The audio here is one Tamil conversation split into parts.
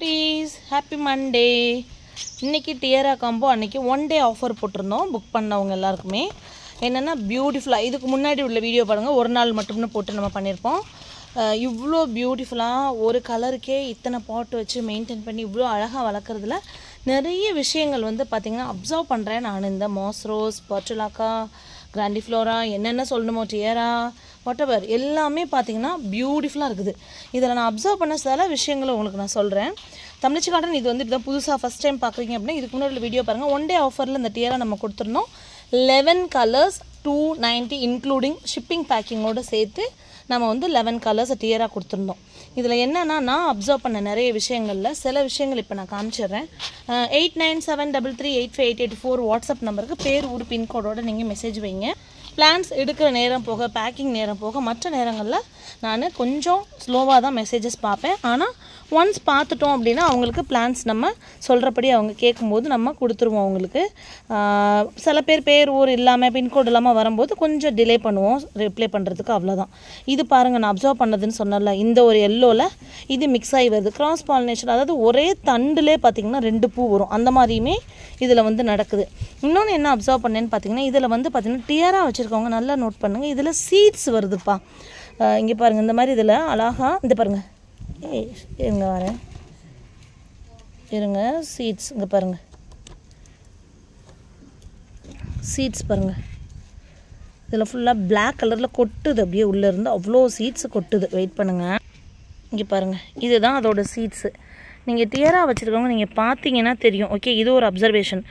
குட்டீஸ் ஹாப்பி மண்டே. இன்றைக்கி டியரா காம்போ அன்றைக்கி 1 day ஆஃபர் போட்டிருந்தோம் புக் பண்ணவங்க எல்லாருக்குமே. என்னென்னா பியூட்டிஃபுல்லாக இதுக்கு முன்னாடி உள்ள வீடியோ பாருங்கள், ஒரு நாள் மட்டும்னு போட்டு நம்ம பண்ணியிருப்போம். இவ்வளோ பியூட்டிஃபுல்லாக ஒரு கலருக்கே இத்தனை பாட் வச்சு மெயின்டைன் பண்ணி இவ்வளோ அழகாக வளர்க்குறதுல நிறைய விஷயங்கள் வந்து பார்த்திங்கன்னா அப்சர்வ் பண்ணுறேன் நான். இந்த மாஸ் ரோஸ், பர்ச்சுலாக்கா, கிராண்டிஃப்ளோரா, என்னென்ன சொல்லணுமோ, டியரா, வாட்டெவர் எல்லாமே பார்த்திங்கன்னா பியூட்டிஃபுல்லாக இருக்குது. இதில் நான் அப்சர்வ் பண்ண சில விஷயங்களை உங்களுக்கு நான் சொல்கிறேன். தமிழ்ச்சி கார்டன் இது வந்து இப்படி புதுசாக ஃபஸ்ட் டைம் பார்க்குறீங்க அப்படின்னா இதுக்கு முன்னாடி வீடியோ பாருங்கள். 1 day ஆஃபரில் இந்த டியரா நம்ம கொடுத்துருந்தோம். 11 colors 290 இன்க்ளூடிங் ஷிப்பிங் பேக்கிங்கோடு சேர்த்து நம்ம வந்து 11 colors டியரா கொடுத்துருந்தோம். இதில் என்னென்னா நான் அப்சர்வ் பண்ண நிறைய விஷயங்களில் சில விஷயங்கள் இப்போ நான் காமிச்சிடுறேன். 8973385884 வாட்ஸ்அப் நம்பருக்கு பேர் ஊர் பின்கோடோடு நீங்கள் மெசேஜ் வைங்க. பிளான்ஸ் எடுக்கிற நேரம் போக, பேக்கிங் நேரம் போக, மற்ற நேரங்களில் நான் கொஞ்சம் ஸ்லோவாக தான் மெசேஜஸ் பார்ப்பேன். ஆனால் ஒன்ஸ் பார்த்துட்டோம் அப்படின்னா அவங்களுக்கு பிளான்ஸ் நம்ம சொல்கிறபடி அவங்க கேட்கும்போது நம்ம கொடுத்துருவோம் அவங்களுக்கு. சில பேர் ஊர் இல்லாமல் பின்கோடு இல்லாமல் வரும்போது கொஞ்சம் டிலே பண்ணுவோம் ரிப்ளை பண்ணுறதுக்கு, அவ்வளோதான். இது பாருங்கள், நான் அப்சர்வ் பண்ணதுன்னு சொன்னல, இந்த ஒரு எல்லோவில் இது மிக்ஸ் ஆகி வருது. கிராஸ் பாலினேஷன், அதாவது ஒரே தண்டுலே பார்த்திங்கன்னா 2 பூ வரும், அந்த மாதிரியுமே இதில் வந்து நடக்குது. இன்னொன்று என்ன அப்சர்வ் பண்ணேன்னு பார்த்தீங்கன்னா இதில் வந்து பார்த்திங்கன்னா டியரா வச்சுருக்கவங்க நல்லா நோட் பண்ணுங்கள், இதில் சீட்ஸ் வருதுப்பா. இங்கே பாருங்கள், இந்த மாதிரி இதில் அழகாக இந்த பாருங்கள், இருங்க வரேன், இருங்க, சீட்ஸ் இங்கே பாருங்கள், சீட்ஸ் பாருங்கள், இதில் ஃபுல்லாக பிளாக் கலரில் கொட்டுது, அப்படியே உள்ளேருந்து அவ்வளோ சீட்ஸ் கொட்டுது. வெயிட் பண்ணுங்கள், இங்கே பாருங்கள், இதுதான் அதோட சீட்ஸு. நீங்கள் டியரா வச்சுருக்கவங்க நீங்கள் பார்த்தீங்கன்னா தெரியும். ஓகே, இது ஒரு அப்சர்வேஷன்.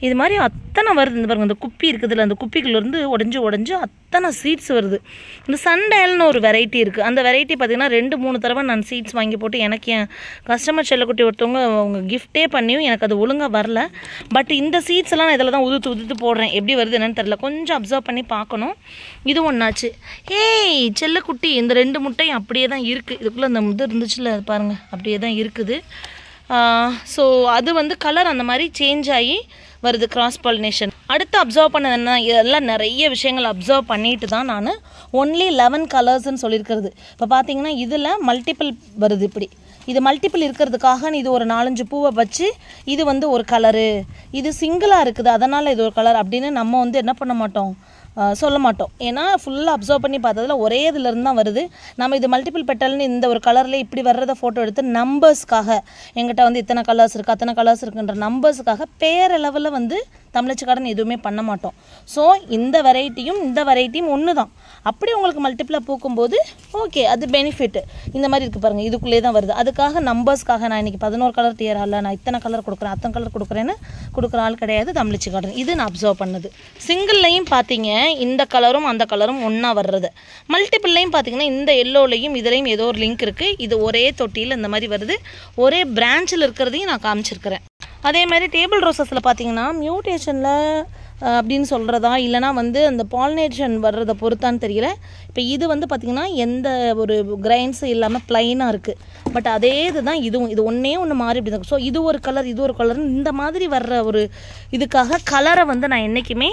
இது மாதிரி அத்தனை வருது. இந்த பாருங்கள், இந்த குப்பி இருக்குதுல்ல, அந்த குப்பிக்குள்ளேருந்து உடஞ்சி அத்தனை சீட்ஸ் வருது. இந்த சண்டேல்னு ஒரு வெரைட்டி இருக்குது. அந்த வெரைட்டி பார்த்திங்கன்னா 2-3 தடவை நான் சீட்ஸ் வாங்கி போட்டு எனக்கு என் கஸ்டமர் செல்லக்குட்டி ஒருத்தவங்க அவங்க கிஃப்டே பண்ணியும் எனக்கு அது ஒழுங்காக வரல. பட் இந்த சீட்ஸ் எல்லாம் நான் இதில் தான் உதுத்து போடுறேன். எப்படி வருது என்னன்னு தெரில, கொஞ்சம் அப்சர்வ் பண்ணி பார்க்கணும். இது ஒன்றாச்சு. ஏய் செல்லக்குட்டி, இந்த 2 முட்டையும் அப்படியே தான் இருக்குது. இதுக்குள்ளே அந்த இது இருந்துச்சுல பாருங்கள், அப்படியே தான் இருக்குது. ஸோ அது வந்து கலர் அந்த மாதிரி சேஞ்ச் ஆகி வருது, கிராஸ் பாலினேஷன். அடுத்து அப்சர்வ் பண்ணது என்ன, இதெல்லாம் நிறைய விஷயங்கள் அப்சர்வ் பண்ணிட்டு தான் நான் ஒன்லி 11 கலர்ஸ்ன்னு சொல்லியிருக்கிறது. இப்போ பார்த்தீங்கன்னா இதில் மல்டிபிள் வருது. இப்படி இது மல்டிபிள் இருக்கிறதுக்காக இது ஒரு 4-5 பூவை வச்சு இது வந்து ஒரு கலரு, இது சிங்கிளாக இருக்குது அதனால் இது ஒரு கலர் அப்படின்னு நம்ம வந்து என்ன பண்ண மாட்டோம், சொல்ல மாட்டோம். ஏன்னா ஃபுல்லாக அப்சர்வ் பண்ணி பார்த்ததில் ஒரே இதிலேருந்து தான் வருது. நம்ம இது மல்டிபிள் பெட்டல்னு இந்த ஒரு கலரில் இப்படி வர்றதை ஃபோட்டோ எடுத்து நம்பர்ஸ்க்காக, எங்கிட்ட வந்து இத்தனை கலர்ஸ் இருக்குது அத்தனை கலர்ஸ் இருக்குன்ற நம்பர்ஸுக்காக பேரளவில் வந்து தமிழ்ச்சி கார்டன் எதுவுமே பண்ண மாட்டோம். ஸோ இந்த வெரைட்டியும் ஒன்று தான். அப்படி உங்களுக்கு மல்டிப்பிளாக பூக்கும்போது ஓகே, அது பெனிஃபிட். இந்த மாதிரி இருக்குது பாருங்கள், இதுக்குள்ளே தான் வருது. அதுக்காக நம்பர்ஸ்க்காக நான் இன்றைக்கி 11 கலர் டியரா இல்லை, நான் இத்தனை கலர் கொடுக்குறேன் அத்தனை கலர் கொடுக்குறேன்னு கொடுக்குற ஆள் கிடையாது தமிழ்ச்சி கார்டன். இது நான் அப்சர்வ் பண்ணது. சிங்கிள்லையும் பார்த்தீங்க இந்த கலரும் அந்த கலரும் ஒன்றா வர்றது. மல்டிபிள்லையும் பார்த்தீங்கன்னா இந்த எல்லோலையும் இதுலேயும் ஏதோ ஒரு லிங்க் இருக்குது. இது ஒரே தொட்டியில் இந்த மாதிரி வருது. ஒரே பிரான்ச்சில் இருக்கிறதையும் நான் காமிச்சிருக்கிறேன். அதே மாதிரி டேபிள் ரோசஸில் பார்த்தீங்கன்னா மியூட்டேஷனில் அப்படின்னு சொல்கிறதா இல்லைனா வந்து அந்த பாலினேஷன் வர்றதை பொறுத்தான்னு தெரியல. இப்போ இது வந்து பார்த்திங்கன்னா எந்த ஒரு கிரைன்ஸும் இல்லாமல் ப்ளைனாக இருக்குது. பட் அதே இதுதான் இதுவும், இது ஒன்றே ஒன்று மாறி இப்படி தான். ஸோ இது ஒரு கலர் இது ஒரு கலர்னு இந்த மாதிரி வர்ற ஒரு இதுக்காக கலரை வந்து நான் என்றைக்குமே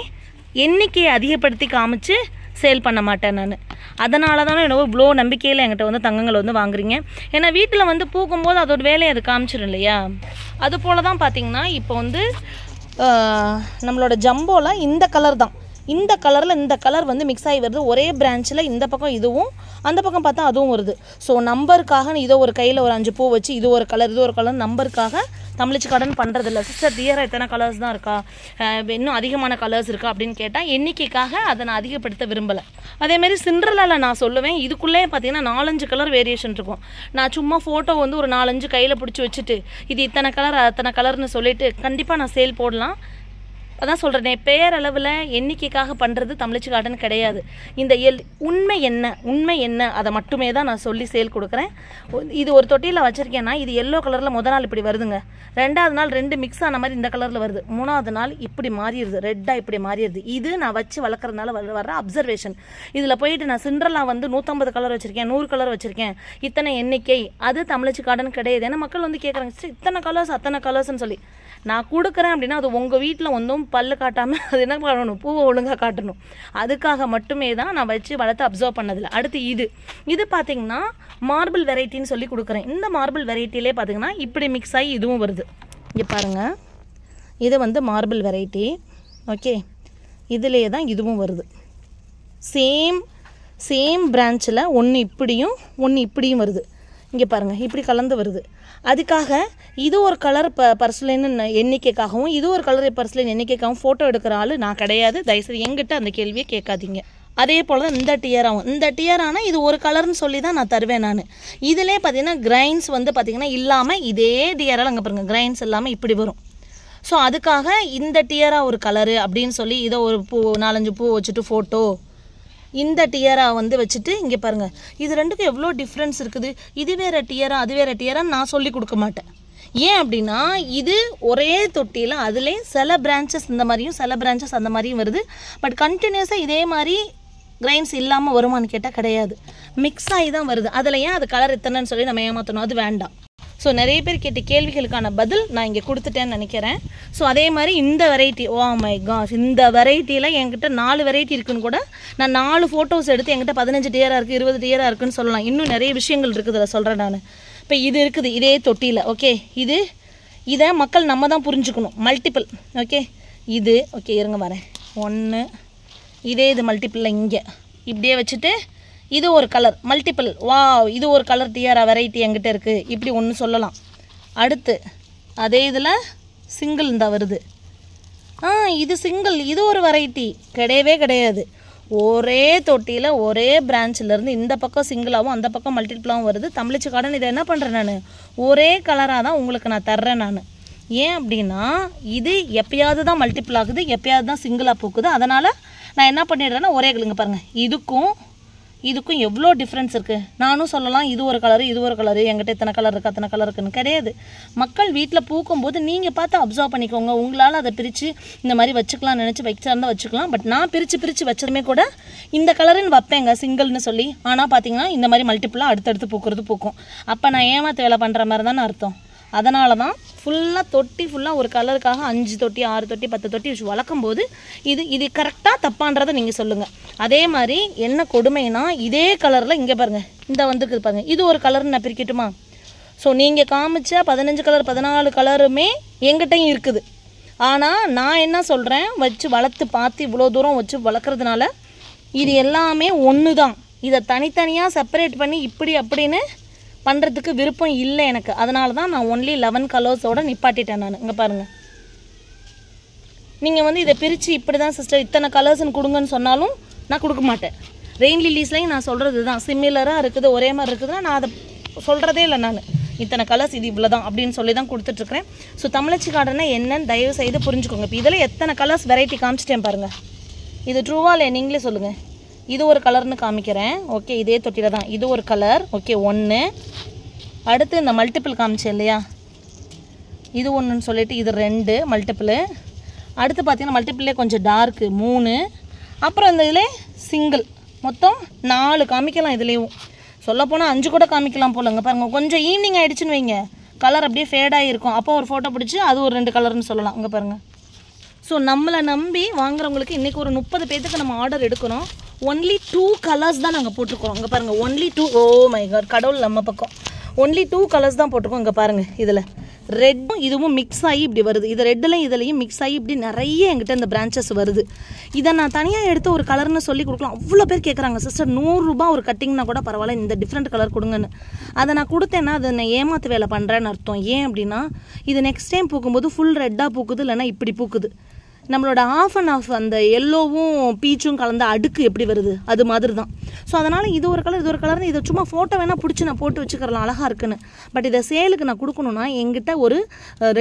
எண்ணிக்கையை அதிகப்படுத்தி காமிச்சு சேல் பண்ண மாட்டேன் நான். அதனால தானே என்னவோ இவ்வளோ நம்பிக்கையில் என்கிட்ட வந்து தங்கங்கள் வந்து வாங்குறீங்க. ஏன்னா வீட்டில் வந்து பூக்கும்போது அதோட வேலையை அது காமிச்சிடும் இல்லையா. அது போல் தான் பார்த்திங்கன்னா இப்போ வந்து நம்மளோட ஜம்போவில் இந்த கலர் தான், இந்த கலரில் இந்த கலர் வந்து மிக்ஸ் ஆகி வருது. ஒரே பிரான்ச்சில் இந்த பக்கம் இதுவும் அந்த பக்கம் பார்த்தா அதுவும் வருது. ஸோ நம்பருக்காக இதோ ஒரு கையில் ஒரு 5 பூ வச்சு இது ஒரு கலர் இது ஒரு கலர் நம்பருக்காக தமிழ்ச்சி கார்டன் பண்ணுறதில்ல. சிஸ்டர் டியரா எத்தனை கலர்ஸ் தான் இருக்கா, இன்னும் அதிகமான கலர்ஸ் இருக்கா அப்படின்னு கேட்டால் எண்ணிக்கைக்காக அதை நான் அதிகப்படுத்த விரும்பலை. அதேமாரி சிண்ட்ரெல்லாவில் நான் சொல்லுவேன், இதுக்குள்ளே பார்த்தீங்கன்னா 4-5 கலர் வேரியேஷன் இருக்கும். நான் சும்மா ஃபோட்டோ வந்து ஒரு 4-5 கையில் பிடிச்சி வச்சுட்டு இது இத்தனை கலர் அத்தனை கலர்னு சொல்லிட்டு கண்டிப்பாக நான் சேல் போடலாம். அதான் சொல்கிறேனே, பேரளவில் எண்ணிக்கைக்காக பண்ணுறது தமிழ்ச்சி கார்டன் கிடையாது. இந்த உண்மை என்ன அதை மட்டுமே தான் நான் சொல்லி சேல் கொடுக்குறேன். இது ஒரு தொட்டியில் வச்சுருக்கேன்னா இது எல்லோ கலரில் முதல் நாள் இப்படி வருதுங்க, 2வது நாள் 2 மிக்ஸ் ஆன மாதிரி இந்த கலரில் வருது, 3வது நாள் இப்படி மாறிடுது, ரெட்டாக இப்படி மாறிடுது. இது நான் வச்சு வளர்க்குறதுனால வர்ற அப்சர்வேஷன். இதில் போயிட்டு நான் சிண்ட்ரெல்லா வந்து 150 கலர் வச்சுருக்கேன், 100 கலர் வச்சுருக்கேன், இத்தனை எண்ணிக்கை, அது தமிழ்ச்சி கார்டன் கிடையாது. ஏன்னா மக்கள் வந்து கேட்குறாங்க, இத்தனை கலர்ஸ் அத்தனை கலர்ஸ்ன்னு சொல்லி. நான் கொடுக்குறேன் அப்படின்னா அது உங்கள் வீட்டில் வந்தும் பல்லு காட்டாமல் அது என்ன பண்ணணும், பூவை ஒழுங்காக காட்டணும். அதுக்காக மட்டுமே தான் நான் வச்சு வளர்த்து அப்சர்வ் பண்ணதில்லை. அடுத்து இது பார்த்திங்கன்னா மார்பிள் வெரைட்டின்னு சொல்லி கொடுக்குறேன். இந்த மார்பிள் வெரைட்டிலே பார்த்திங்கன்னா இப்படி மிக்ஸ் ஆகி இதுவும் வருது. இங்கே பாருங்கள், இது வந்து மார்பிள் வெரைட்டி. ஓகே, இதிலே தான் இதுவும் வருது. சேம் பிரான்ச்சில் ஒன்று இப்படியும் ஒன்று இப்படியும் வருது. இங்கே பாருங்கள், இப்படி கலந்து வருது. அதுக்காக இது ஒரு கலர் பர்ஸ்லைன்னு எண்ணிக்கைக்காகவும் இது ஒரு கலர் பர்ஸ்லைன் எண்ணிக்கைக்காகவும் ஃபோட்டோ எடுக்கிற ஆள் நான் கிடையாது. தயவுசெய்து எங்கிட்ட அந்த கேள்வியை கேட்காதீங்க. அதே போல் தான் இந்த டியராகவும், இந்த டியரானால் இது ஒரு கலர்னு சொல்லி தான் நான் தருவேன் நான். இதிலே பார்த்தீங்கன்னா கிரைன்ஸ் வந்து பார்த்திங்கன்னா இல்லாமல் இதே டியரால் அங்கே பாருங்கள் கிரைன்ஸ் இல்லாமல் இப்படி வரும். ஸோ அதுக்காக இந்த டியராக ஒரு கலரு அப்படின்னு சொல்லி இதை ஒரு 4-5 பூ வச்சுட்டு ஃபோட்டோ, இந்த டியரா வந்து வச்சுட்டு இங்கே பாருங்கள் இது ரெண்டுக்கும் எவ்வளோ டிஃப்ரென்ஸ் இருக்குது. இது வேறு டியரா அது வேறு டியரான்னு நான் சொல்லி கொடுக்க மாட்டேன். ஏன் அப்படின்னா இது ஒரே தொட்டியில் அதிலே சில பிரான்ச்சஸ் இந்த மாதிரியும் சில பிரான்ச்சஸ் அந்த மாதிரியும் வருது. பட் கண்டினியூஸாக இதே மாதிரி கிரைன்ஸ் இல்லாமல் வருமானு கேட்டால் கிடையாது, மிக்ஸ் ஆகி தான் வருது. அதில் ஏன் அது கலர் எத்தனைன்னு சொல்லி நம்ம ஏமாற்றணும், அது வேண்டாம். ஸோ நிறைய பேர் கேட்ட கேள்விகளுக்கான பதில் நான் இங்கே கொடுத்துட்டேன்னு நினைக்கிறேன். ஸோ அதே மாதிரி இந்த வெரைட்டி, ஓ மை காஷ், இந்த வெரைட்டியில் என்கிட்ட 4 வெரைட்டி இருக்குன்னு கூட நான் 4 ஃபோட்டோஸ் எடுத்து என்கிட்ட 15 டியராக இருக்குது 20 டியராக இருக்குதுன்னு சொல்லலாம். இன்னும் நிறைய விஷயங்கள் இருக்குது அதில் சொல்கிறேன் நான். இப்போ இது இருக்குது இதே தொட்டியில். ஓகே, இதை மக்கள் நம்ம தான் புரிஞ்சுக்கணும். மல்டிபிள். ஓகே, ஓகே இருங்க வரேன். 1 இது மல்டிபிளில் இங்கே இப்படியே வச்சுட்டு இது ஒரு கலர் மல்டிபிள். வா, இது ஒரு கலர் டியரா வெரைட்டி என்கிட்ட இருக்குது, இப்படி ஒன்று சொல்லலாம். அடுத்து அதே இதில் சிங்கிள் இந்த வருது. இது சிங்கிள், இது ஒரு வெரைட்டி கிடையவே கிடையாது. ஒரே தொட்டியில் ஒரே பிரான்ச்சிலேருந்து இந்த பக்கம் சிங்கிளாகவும் அந்த பக்கம் மல்டிபிளாகவும் வருது. தமிழிச்சு கார்டன் இதை என்ன பண்ணுறேன் நான், ஒரே கலராக தான் உங்களுக்கு நான் தர்றேன் நான். ஏன் அப்படின்னா இது எப்பயாவது தான் மல்டிபிள் ஆகுது, எப்பயாவது தான் சிங்கிளாக பூக்குது. அதனால் நான் என்ன பண்ணிடுறேன்னா ஒரே கலருங்க பாருங்கள், இதுக்கும் எவ்வளோ டிஃப்ரென்ஸ் இருக்குது. நானும் சொல்லலாம் இது ஒரு கலரு இது ஒரு கலரு, என்கிட்ட இத்தனை கலர் இருக்குது அத்தனை கலர் இருக்குன்னு கிடையாது. மக்கள் வீட்டில் பூக்கும்போது நீங்கள் பார்த்து அப்சர்வ் பண்ணிக்கோங்க. உங்களால் அதை பிரித்து இந்த மாதிரி வச்சுக்கலாம்னு நினச்சி வச்சிருந்தால் வச்சுக்கலாம். பட் நான் பிரித்து வச்சதுமே கூட இந்த கலருன்னு வைப்பேங்க சிங்கிள்னு சொல்லி. ஆனால் பார்த்தீங்கன்னா இந்த மாதிரி மல்டிப்புளாக அடுத்தடுத்து பூக்கும். அப்போ நான் ஏமாற்ற வேலை பண்ணுற மாதிரி தானே அர்த்தம். அதனால தான் ஃபுல்லாக தொட்டி ஃபுல்லாக ஒரு கலருக்காக 5 தொட்டி 6 தொட்டி 10 தொட்டி வச்சு வளர்க்கும் போது இது கரெக்டாக தப்பான்றதை நீங்கள் சொல்லுங்கள். அதே மாதிரி என்ன கொடுமைனா இதே கலரில் இங்கே பாருங்கள் இந்த வந்துருக்குது பாருங்கள், இது ஒரு கலர்னு நான் பிரிக்கட்டுமா. ஸோ நீங்கள் காமிச்ச 15 கலர் 14 கலருமே எங்கிட்டையும் இருக்குது. ஆனால் நான் என்ன சொல்கிறேன், வச்சு வளர்த்து பார்த்து இவ்வளோ தூரம் வச்சு வளர்க்குறதுனால இது எல்லாமே ஒன்று தான். இதை தனித்தனியாக செப்பரேட் பண்ணி இப்படி அப்படின்னு பண்ணுறதுக்கு விருப்பம் இல்லை எனக்கு. அதனால தான் நான் ஒன்லி 11 கலர்ஸோடு நிப்பாட்டிட்டேன் நான். இங்கே பாருங்கள், நீங்கள் வந்து இதை பிரித்து இப்படி தான் சிஸ்டர் இத்தனை கலர்ஸ்ன்னு கொடுங்கன்னு சொன்னாலும் நான் கொடுக்க மாட்டேன். ரெயின் லில்லிஸ்லையும் நான் சொல்கிறது தான், சிமிலராக இருக்குது ஒரே மாதிரி இருக்குதுன்னா நான் அதை சொல்கிறதே இல்லை. நான் இத்தனை கலர்ஸ் இது இவ்வளோ தான் அப்படின்னு சொல்லி தான் கொடுத்துட்ருக்குறேன். ஸோ தமிழச்சி கார்டனை என்னன்னு தயவு செய்து புரிஞ்சுக்கோங்க. இப்போ இதில் எத்தனை கலர்ஸ் வெரைட்டி காமிச்சிட்டேன் பாருங்கள். இது ட்ரூவா இல்லை நீங்களே சொல்லுங்கள். இது ஒரு கலர்னு காமிக்கிறேன். ஓகே, இதே தொட்டியில் தான் இது ஒரு கலர். ஓகே 1. அடுத்து இந்த மல்டிபிள் காமிச்சேன் இல்லையா, இது ஒன்றுன்னு சொல்லிவிட்டு இது 2 மல்டிப்பிள். அடுத்து பார்த்தீங்கன்னா மல்டிப்பிளே கொஞ்சம் டார்க்கு 3. அப்புறம் இந்த இதில் சிங்கிள் மொத்தம் 4 காமிக்கலாம். இதுலேயும் சொல்லப்போனால் 5 கூட காமிக்கலாம் போலங்க. பாருங்கள் கொஞ்சம் ஈவினிங் ஆகிடுச்சுன்னு வைங்க, கலர் அப்படியே ஃபேடாகி இருக்கும். அப்போ ஒரு ஃபோட்டோ பிடிச்சி அது ஒரு 2 கலர்னு சொல்லலாம். இங்கே பாருங்கள். ஸோ நம்மளை நம்பி வாங்குறவங்களுக்கு இன்றைக்கி ஒரு 30 பேருக்கு நம்ம ஆர்டர் எடுக்கிறோம். ஒன்லி 2 கலர்ஸ் தான் நாங்கள் போட்டிருக்கிறோம். இங்கே பாருங்கள், ஒன்லி 2. ஓ மை காட், கடவுள் நம்ம பக்கம். ஒன்லி 2 கலர்ஸ் தான் போட்டிருக்கோம். இங்கே பாருங்கள், இதில் ரெட்டும் இதுவும் மிக்ஸ் ஆகி இப்படி வருது. இது ரெட்டில் இதுலையும் மிக்ஸ் ஆகி இப்படி நிறைய என்கிட்ட இந்த பிரான்ச்சஸ் வருது. இதை நான் தனியாக எடுத்து ஒரு கலர்னு சொல்லி கொடுக்கலாம். அவ்வளோ பேர் கேட்குறாங்க சிஸ்டர் 100 ரூபா ஒரு கட்டிங்னா கூட பரவாயில்ல, இந்த டிஃப்ரெண்ட் கலர் கொடுங்கன்னு. அதை நான் கொடுத்தேன்னா அதை நான் ஏமாற்று வேலை பண்ணுறேன்னு அர்த்தம். ஏன் அப்படின்னா இது நெக்ஸ்ட் டைம் பூக்கும்போது ஃபுல் ரெட்டாக பூக்குது, இல்லைன்னா இப்படி பூக்குது. நம்மளோட ஆஃப் அண்ட் ஆஃப் அந்த எல்லோவும் பீச்சும் கலந்த அடுக்கு எப்படி வருது அது மாதிரி தான். ஸோ அதனால் இது ஒரு கலர் இது ஒரு கலர்னு இதை சும்மா ஃபோட்டோ வேணால் பிடிச்சி நான் போட்டு வச்சுக்கிறலாம் அழகாக இருக்குன்னு. பட் இதை சேலுக்கு நான் கொடுக்கணுன்னா எங்கிட்ட ஒரு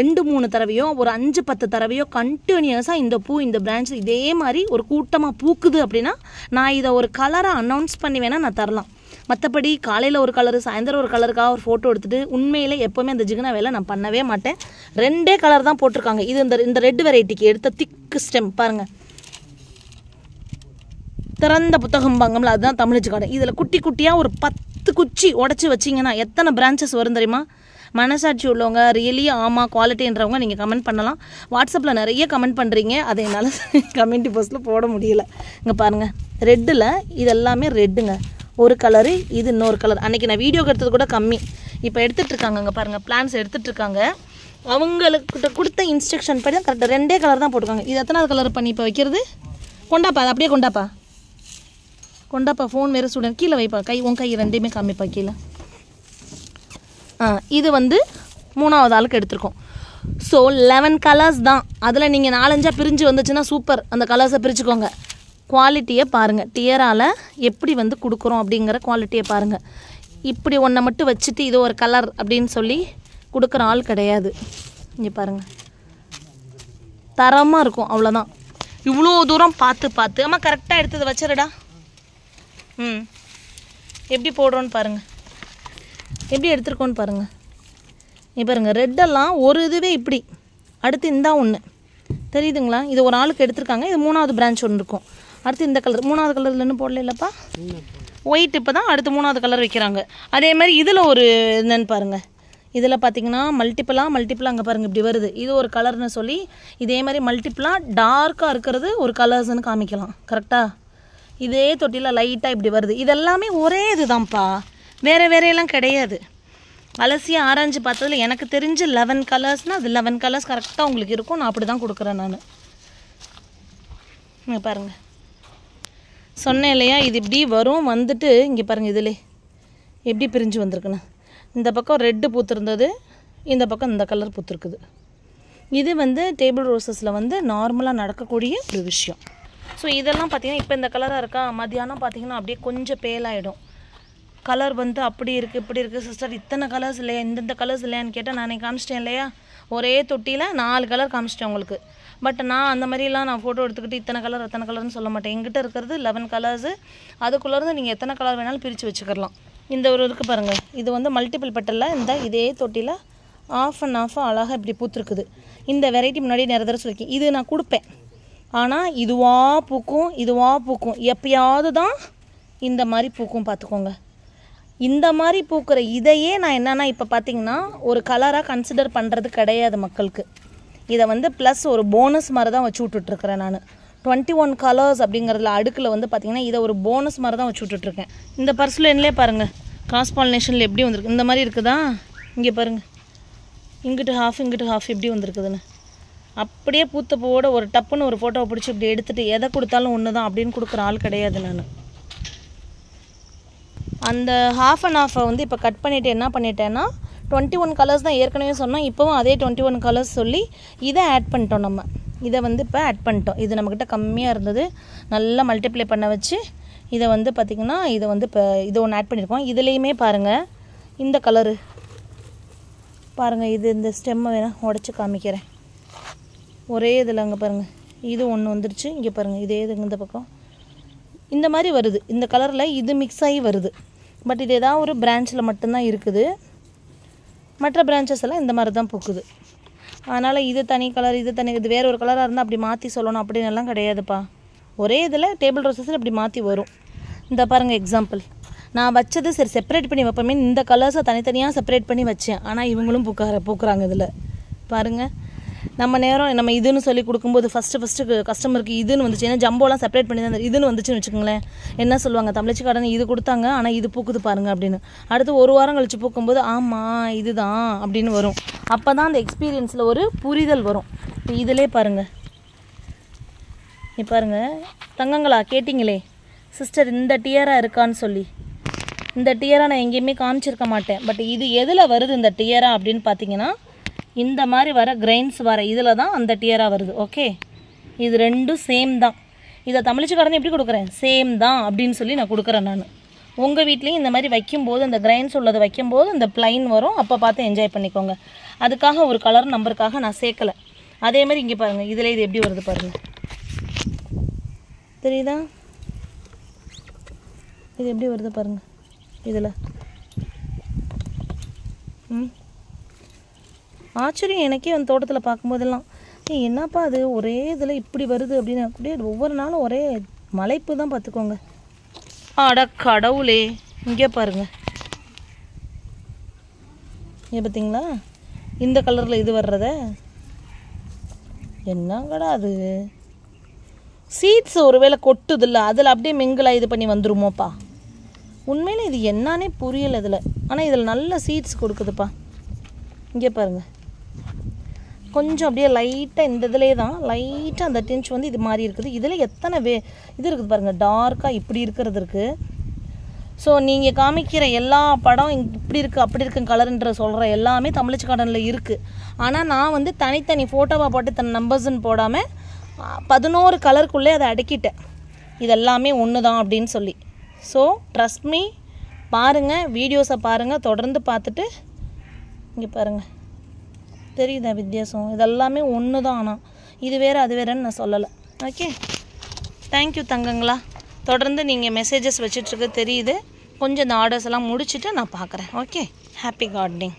2-3 தடவையோ ஒரு 5-10 தடவையோ கண்டினியூஸாக இந்த பூ இந்த பிரான்ச் இதே மாதிரி ஒரு கூட்டமாக பூக்குது அப்படின்னா நான் இதை ஒரு கலராக அனௌன்ஸ் பண்ணி வேணால் நான் தரலாம். மற்றபடி காலையில் ஒரு கலரு சாயந்தரம் ஒரு கலருக்காக ஒரு ஃபோட்டோ எடுத்துகிட்டு உண்மையில் எப்போவுமே அந்த ஜிகினா வேலை நான் பண்ணவே மாட்டேன். 2 கலர் தான் போட்டிருக்காங்க. இது இந்த ரெட் வெரைட்டிக்கு எடுத்த திக்கு ஸ்டெம் பாருங்கள், திறந்த புத்தகம் பாங்கம்ல, அதுதான் தமிழச்சி கார்டன். இதில் குட்டி குட்டியாக ஒரு 10 குச்சி உடச்சி வச்சிங்கன்னா எத்தனை பிரான்ச்சஸ் வரும் தெரியுமா? மனசாட்சி உள்ளவங்க ரியலி ஆமாம் குவாலிட்டின்றவங்க நீங்கள் கமெண்ட் பண்ணலாம். வாட்ஸ்அப்பில் நிறைய கமெண்ட் பண்ணுறீங்க, அதை என்னால் கம்யூனிட்டி போஸ்ட்டில் போட முடியல. இங்கே பாருங்கள், ரெட்டில் இது எல்லாமே ரெட்டுங்க. ஒரு கலரு, இது இன்னொரு கலர். அன்றைக்கி நான் வீடியோ எடுத்தது கூட கம்மி, இப்போ எடுத்துகிட்ருக்காங்க. இங்கே பாருங்கள், பிளான்ஸ் எடுத்துகிட்ருக்காங்க. அவங்களுக்கு கொடுத்த இன்ஸ்ட்ரக்ஷன் படி தான் கரெக்டாக 2 கலர் தான் போட்டுருக்காங்க. இது எத்தனாவது கலர் பண்ணி இப்போ வைக்கிறது? கொண்டாப்பா, அது அப்படியே கொண்டாப்பா. ஃபோன் வேறு ஸ்டூடெண்ட் கீழே வைப்பா. உன் கை 2மே காமிப்பா கீழே. இது வந்து 3வது ஆளுக்கு எடுத்திருக்கோம். ஸோ 11 கலர்ஸ் தான். அதில் நீங்கள் 4-5 பிரிஞ்சு வந்துச்சுன்னா சூப்பர், அந்த கலர்ஸை பிரிச்சுக்கோங்க. குவாலிட்டியை பாருங்கள், டியரால் எப்படி வந்து கொடுக்குறோம் அப்படிங்கிற குவாலிட்டியை பாருங்கள். இப்படி ஒன்றை மட்டும் வச்சுட்டு இது ஒரு கலர் அப்படின்னு சொல்லி கொடுக்குற ஆள் கிடையாது. இங்கே பாருங்கள், தரமாக இருக்கும், அவ்வளோதான். இவ்வளோ தூரம் பார்த்து அம்மா கரெக்டாக எடுத்தது வச்சிருடா. எப்படி போடுறோன்னு பாருங்கள், எப்படி எடுத்துருக்கோன்னு பாருங்கள். நீ பாருங்கள், ரெட்டெல்லாம் ஒரு இதுவே இப்படி, அடுத்து இந்த ஒன்று தெரியுதுங்களா? இது ஒரு ஆளுக்கு எடுத்திருக்காங்க. இது 3வது பிரான்ச் ஒன்று இருக்கும். அடுத்து இந்த கலர் 3வது கலரில் இன்னும் போடல இல்லைப்பா, ஒயிட். இப்போ தான் அடுத்து 3வது கலர் வைக்கிறாங்க. அதே மாதிரி இதில் ஒரு என்னன்னு பாருங்கள். இதில் பார்த்தீங்கன்னா மல்டிப்பிளாக அங்கே பாருங்கள் இப்படி வருது. இது ஒரு கலர்னு சொல்லி இதே மாதிரி மல்டிப்பிளாக டார்க்காக இருக்கிறது ஒரு கலர்ஸ்ன்னு காமிக்கலாம். கரெக்டாக இதே தொட்டியில் லைட்டாக இப்படி வருது. இதெல்லாமே ஒரே இது தான்ப்பா, வேறையெல்லாம் கிடையாது. அலசி ஆராய்ஞ்சு பார்த்ததில் எனக்கு தெரிஞ்சு 11 கலர்ஸ்னால் அது 11 கலர்ஸ் கரெக்டாக உங்களுக்கு இருக்கும். நான் அப்படி தான் கொடுக்குறேன் நான். இங்கே பாருங்கள், சொன்னேன் இல்லையா, இது இப்படி வரும். வந்துட்டு இங்கே பாருங்கள், இதில் எப்படி பிரிஞ்சு வந்திருக்குன்னு. இந்த பக்கம் ரெட்டு பூத்துருந்தது, இந்த பக்கம் இந்த கலர் பூத்துருக்குது. இது வந்து டேபிள் ரோசஸில் வந்து நார்மலாக நடக்கக்கூடிய ஒரு விஷயம். ஸோ இதெல்லாம் பார்த்திங்கன்னா இப்போ இந்த கலராக இருக்கா, மத்தியானம் பார்த்திங்கன்னா அப்படியே கொஞ்சம் பேலாகிடும். கலர் வந்து அப்படி இருக்குது இப்படி இருக்குது. சிஸ்டர் இத்தனை கலர்ஸ் இல்லையா, இந்தந்த கலர்ஸ் இல்லையான்னு கேட்டால் நானே காமிச்சிட்டேன் இல்லையா, ஒரே தொட்டியில் 4 கலர் காமிச்சிட்டேன் உங்களுக்கு. பட் நான் அந்த மாதிரிலாம் நான் ஃபோட்டோ எடுத்துக்கிட்டு இத்தனை கலர் அத்தனை கலர்னு சொல்ல மாட்டேன். எங்கிட்ட இருக்கிறது 11 கலர்ஸு. அதுக்குள்ளேருந்து நீங்கள் எத்தனை கலர் வேணாலும் பிரித்து வச்சுக்கலாம். இந்த ஒரு இருக்குது பாருங்கள், இது வந்து மல்டிபிள் பெட்டலில் இந்த இதே தொட்டியில் ஆஃப் அண்ட் ஆஃபாக அழகாக இப்படி பூத்துருக்குது. இந்த வெரைட்டி முன்னாடி நிறைய தடவை சொல்லியிருக்கேன். இது நான் கொடுப்பேன், ஆனால் இதுவாக பூக்கும். எப்பயாவது தான் இந்த மாதிரி பூக்கும், பார்த்துக்கோங்க. இந்த மாதிரி பூக்கிற இதையே நான் என்னென்னா இப்போ பார்த்திங்கன்னா ஒரு கலராக கன்சிடர் பண்ணுறது கிடையாது மக்களுக்கு. இதை வந்து ப்ளஸ் ஒரு போனஸ் மாதிரி தான் வச்சு விட்டுட்ருக்கிறேன் நான். 21 கலர்ஸ் அப்படிங்கிறதுல அடுக்கில் வந்து பார்த்திங்கன்னா இதை ஒரு போனஸ் மாதிரி தான் வச்சு விட்டுட்ருக்கேன். இந்த பர்ஸில் என்னலே பாருங்கள், கிராஸ் பாலினேஷனில் எப்படி வந்திருக்கு, இந்த மாதிரி இருக்குதா? இங்கே பாருங்கள், இங்கிட்டு ஹாஃப் எப்படி வந்திருக்குதுன்னு. அப்படியே பூத்த பூவோட ஒரு டப்புன்னு ஒரு ஃபோட்டோவை பிடிச்சி இப்படி எடுத்துகிட்டு எதை கொடுத்தாலும் ஒன்று தான் அப்படின்னு கொடுக்குற ஆள் கிடையாது நான். அந்த ஹாஃப் அண்ட் ஹாஃபை வந்து இப்போ கட் பண்ணிவிட்டு என்ன பண்ணிட்டேன்னா 21 கலர்ஸ் தான் ஏற்கனவே சொன்னோம். இப்போவும் அதே 21 கலர்ஸ் சொல்லி இதை ஆட் பண்ணிட்டோம். நம்ம இதை வந்து இப்போ ஆட் பண்ணிட்டோம். இது நம்மக்கிட்ட கம்மியாக இருந்தது, நல்லா மல்டிப்ளை பண்ண வச்சு இதை வந்து பார்த்திங்கன்னா இதை வந்து இப்போ இது ஒன்று ஆட் பண்ணியிருக்கோம். இதுலேயுமே பாருங்கள், இந்த கலரு பாருங்கள், இது இந்த ஸ்டெம்மை வேணால் உடச்சி காமிக்கிறேன். ஒரே இதில் அங்கே பாருங்கள், இது ஒன்று வந்துருச்சு. இங்கே பாருங்கள், இதே இது இந்த பக்கம் இந்த மாதிரி வருது. இந்த கலரில் இது மிக்ஸ் ஆகி வருது. பட் இது ஏதாவது ஒரு பிரான்ச்சில் மட்டும்தான் இருக்குது. மற்ற பிரான்ச்சஸ் எல்லாம் இந்த மாதிரி தான் பூக்குது. அதனால் இது தனி கலர், இது தனி, இது வேறு ஒரு கலராக இருந்தால் அப்படி மாற்றி சொல்லணும் அப்படின்னு எல்லாம் கிடையாதுப்பா. ஒரே இதில் டேபிள் ரோசஸில் இப்படி மாற்றி வரும். இந்த பாருங்கள் எக்ஸாம்பிள், நான் வச்சது சரி செப்பரேட் பண்ணி வைப்போமே, இந்த கலர்ஸை தனித்தனியாக செப்பரேட் பண்ணி வச்சேன். ஆனால் இவங்களும் பூக்குறாங்க இதில் பாருங்கள். நம்ம இதுன்னு சொல்லி கொடுக்கும்போது ஃபஸ்ட்டு கஸ்டமருக்கு இதுன்னு வந்துச்சு. ஏன்னா ஜம்போலாம் செப்பரேட் பண்ணி தான் இதுன்னு வந்துச்சுன்னு வச்சுக்கோங்களேன், என்ன சொல்லுவாங்க, தமிழச்சி கடன் இது கொடுத்தாங்க ஆனால் இது பூக்குது பாருங்கள் அப்படின்னு. அடுத்து ஒரு வாரம் கழித்து பூக்கும்போது ஆமாம் இதுதான் அப்படின்னு வரும். அப்போ தான் அந்த எக்ஸ்பீரியன்ஸில் ஒரு புரிதல் வரும். இப்போ இதிலே பாருங்கள், பாருங்கள் தங்கங்களா கேட்டிங்களே சிஸ்டர் இந்த டியராக இருக்கான்னு சொல்லி. இந்த டியராக நான் எங்கேயுமே காமிச்சிருக்க மாட்டேன். பட் இது எதில் வருது இந்த டியரா அப்படின்னு பார்த்தீங்கன்னா இந்த மாதிரி வர கிரெயின்ஸ் வர இதில் தான் அந்த டியராக வருது. ஓகே, இது ரெண்டும் சேம் தான். இதை தமிழ்ச்சிக்காரன் எப்படி கொடுக்குறேன், சேம் தான் அப்படின்னு சொல்லி நான் கொடுக்குறேன் நான். உங்கள் வீட்லேயும் இந்த மாதிரி வைக்கும்போது அந்த கிரெயின்ஸ் உள்ளதை வைக்கும்போது இந்த ப்ளைன் வரும். அப்போ பார்த்து என்ஜாய் பண்ணிக்கோங்க. அதுக்காக ஒரு கலர் நம்பருக்காக நான் சேர்க்கலை. அதே மாதிரி இங்கே பாருங்கள், இதில் இது எப்படி வருது பாருங்கள், தெரியுதா? இது எப்படி வருது பாருங்கள் இதில். ஆச்சரியம் எனக்கே அந்த தோட்டத்தில் பார்க்கும்போதெல்லாம், என்னப்பா அது ஒரே இதில் இப்படி வருது அப்படின்னு. அப்படியே ஒவ்வொரு நாளும் ஒரே மலைப்பு தான் பார்த்துக்கோங்க. அட கடவுளே, இங்கே பாருங்கள், இங்கே பார்த்தீங்களா இந்த கலரில் இது வர்றத என்னங்கடா அது சீட்ஸ் ஒருவேளை கொட்டுதில்ல அதில் அப்படியே மிங்கிளாக இது பண்ணி வந்துருமோப்பா. உண்மையில் இது என்னன்னே புரியலை இதில். ஆனால் இதில் நல்ல சீட்ஸ் கொடுக்குதுப்பா. இங்கே பாருங்கள் கொஞ்சம் அப்படியே லைட்டாக இந்த இதிலே தான் லைட்டாக அந்த டின்ச் வந்து இது மாதிரி இருக்குது. இதில் எத்தனை இது இருக்குது பாருங்கள், டார்க்காக இப்படி இருக்கிறது இருக்குது. ஸோ நீங்கள் காமிக்கிற எல்லா படம் இப்படி இருக்குது அப்படி இருக்குன்னு கலருன்ற சொல்கிற எல்லாமே தமிழச்சி கார்டனில் இருக்குது. ஆனால் நான் வந்து தனித்தனி ஃபோட்டோவாக போட்டு தன் நம்பர்ஸ்ன்னு போடாமல் 11 கலருக்குள்ளே அதை அடக்கிட்டேன். இதெல்லாமே ஒன்று தான் அப்படின்னு சொல்லி. ஸோ ட்ரஸ்ட் மீ, பாருங்கள் வீடியோஸை பாருங்கள், தொடர்ந்து பார்த்துட்டு இங்கே பாருங்கள் தெரியுதா வித்தியாசம். இதெல்லாமே ஒன்று தான். ஆனால் இது வேறு அது வேறுன்னு நான் சொல்லலை. ஓகே, தேங்க்யூ தங்கங்களா. தொடர்ந்து நீங்கள் மெசேஜஸ் வச்சிட்ருக்கு தெரியுது. கொஞ்சம் இந்த ஆர்டர்ஸ் எல்லாம் முடிச்சுட்டு நான் பார்க்குறேன். Okay, happy gardening.